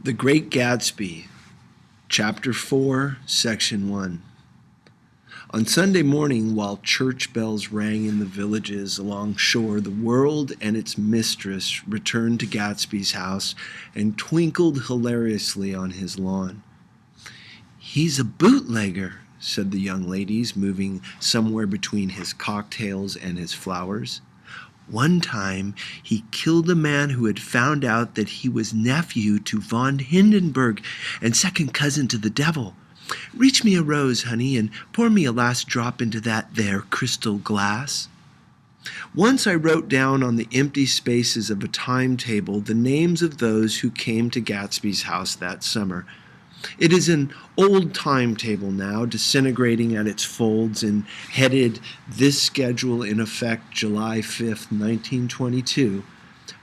The Great Gatsby, Chapter 4, Section 1. On Sunday morning, while church bells rang in the villages along shore, the world and its mistress returned to Gatsby's house and twinkled hilariously on his lawn. "He's a bootlegger," said the young ladies, moving somewhere between his cocktails and his flowers. "One time he killed a man who had found out that he was nephew to von Hindenburg and second cousin to the devil. Reach me a rose, honey, and pour me a last drop into that there crystal glass." Once I wrote down on the empty spaces of a timetable the names of those who came to Gatsby's house that summer. It is an old timetable now, disintegrating at its folds and headed "This schedule in effect July 5th, 1922.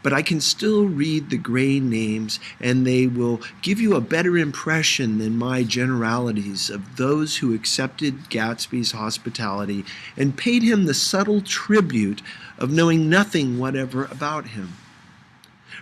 But I can still read the gray names, and they will give you a better impression than my generalities of those who accepted Gatsby's hospitality and paid him the subtle tribute of knowing nothing whatever about him.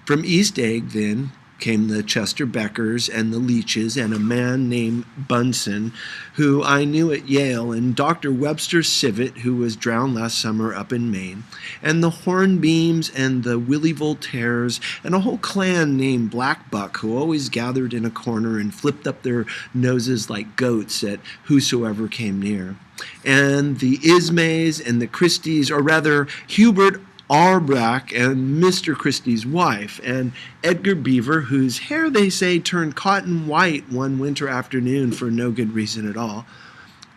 From East Egg, then, came the Chester Beckers and the Leaches and a man named Bunsen, who I knew at Yale, and Dr. Webster Civet, who was drowned last summer up in Maine, and the Hornbeams and the Willie Voltaires, and a whole clan named Black Buck, who always gathered in a corner and flipped up their noses like goats at whosoever came near, and the Ismays and the Christies, or rather Hubert Auerbach and Mr. Christie's wife, and Edgar Beaver, whose hair, they say, turned cotton white one winter afternoon for no good reason at all.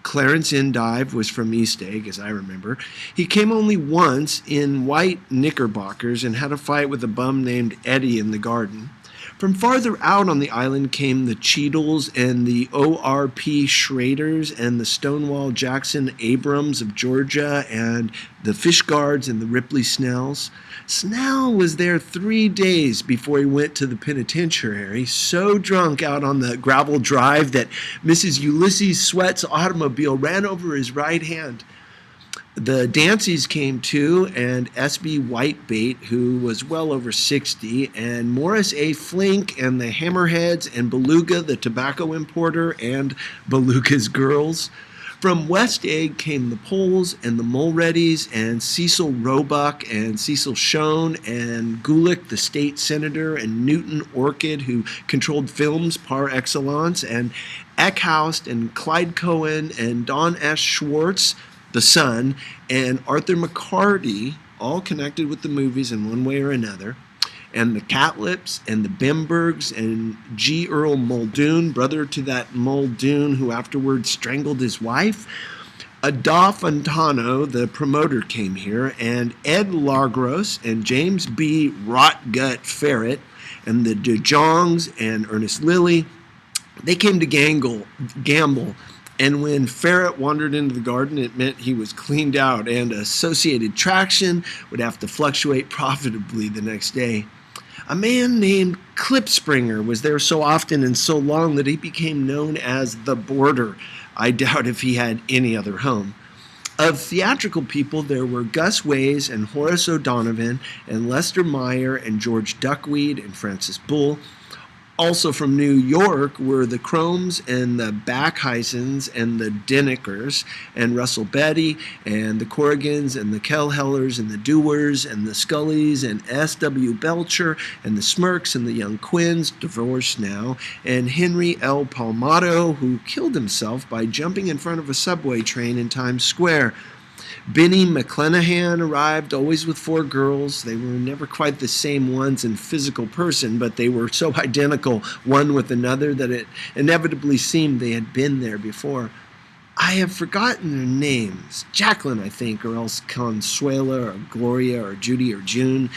Clarence Endive was from East Egg, as I remember. He came only once in white knickerbockers and had a fight with a bum named Eddie in the garden. From farther out on the island came the Cheadles and the O.R.P. Schraders and the Stonewall Jackson Abrams of Georgia and the Fishguards and the Ripley Snells. Snell was there 3 days before he went to the penitentiary, so drunk out on the gravel drive that Mrs. Ulysses Sweat's automobile ran over his right hand. The Danceys came too, and S.B. Whitebait, who was well over 60, and Morris A. Flink, and the Hammerheads, and Beluga, the tobacco importer, and Beluga's girls. From West Egg came the Poles, and the Mulreadys, and Cecil Roebuck, and Cecil Schoen, and Gulick, the state senator, and Newton Orchid, who controlled films par excellence, and Eckhouse, and Clyde Cohen, and Don S. Schwartz, the son, and Arthur McCarty, all connected with the movies in one way or another, and the Catlips, and the Bimbergs, and G. Earl Muldoon, brother to that Muldoon who afterwards strangled his wife. Ada Fontano, the promoter, came here, and Ed Largros, and James B. Rotgut Ferret, and the De Jongs, and Ernest Lilly. They came to gamble. And when Ferret wandered into the garden, it meant he was cleaned out, and Associated Traction would have to fluctuate profitably the next day. A man named Klipspringer was there so often and so long that he became known as the Boarder. I doubt if he had any other home. Of theatrical people, there were Gus Ways and Horace O'Donovan and Lester Meyer and George Duckweed and Francis Bull. Also from New York were the Chromes and the Backheisens and the Denekers and Russell Betty and the Corrigans and the Kellhellers and the Dewars and the Scullys and S.W. Belcher and the Smirks and the Young Quinns, divorced now, and Henry L. Palmato, who killed himself by jumping in front of a subway train in Times Square. Benny McClenahan arrived, always with 4 girls. They were never quite the same ones in physical person, but they were so identical one with another that it inevitably seemed they had been there before. I have forgotten their names. Jacqueline, I think, or else Consuela, or Gloria, or Judy, or June.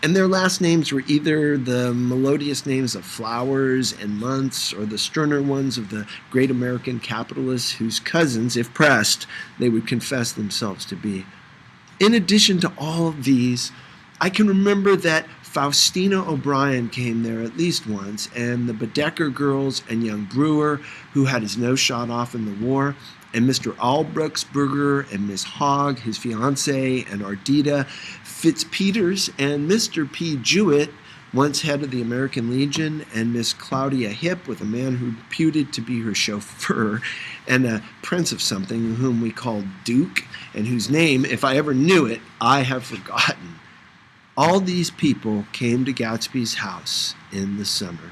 And their last names were either the melodious names of flowers and months, or the sterner ones of the great American capitalists whose cousins, if pressed, they would confess themselves to be. In addition to all of these, I can remember that Faustina O'Brien came there at least once, and the Bedecker girls and young Brewer, who had his nose shot off in the war, and Mr. Albruxberger and Miss Hogg, his fiancée, and Ardita Fitzpeters, and Mr. P. Jewett, once head of the American Legion, and Miss Claudia Hip with a man who reputed to be her chauffeur, and a prince of something whom we called Duke, and whose name, if I ever knew it, I have forgotten. All these people came to Gatsby's house in the summer.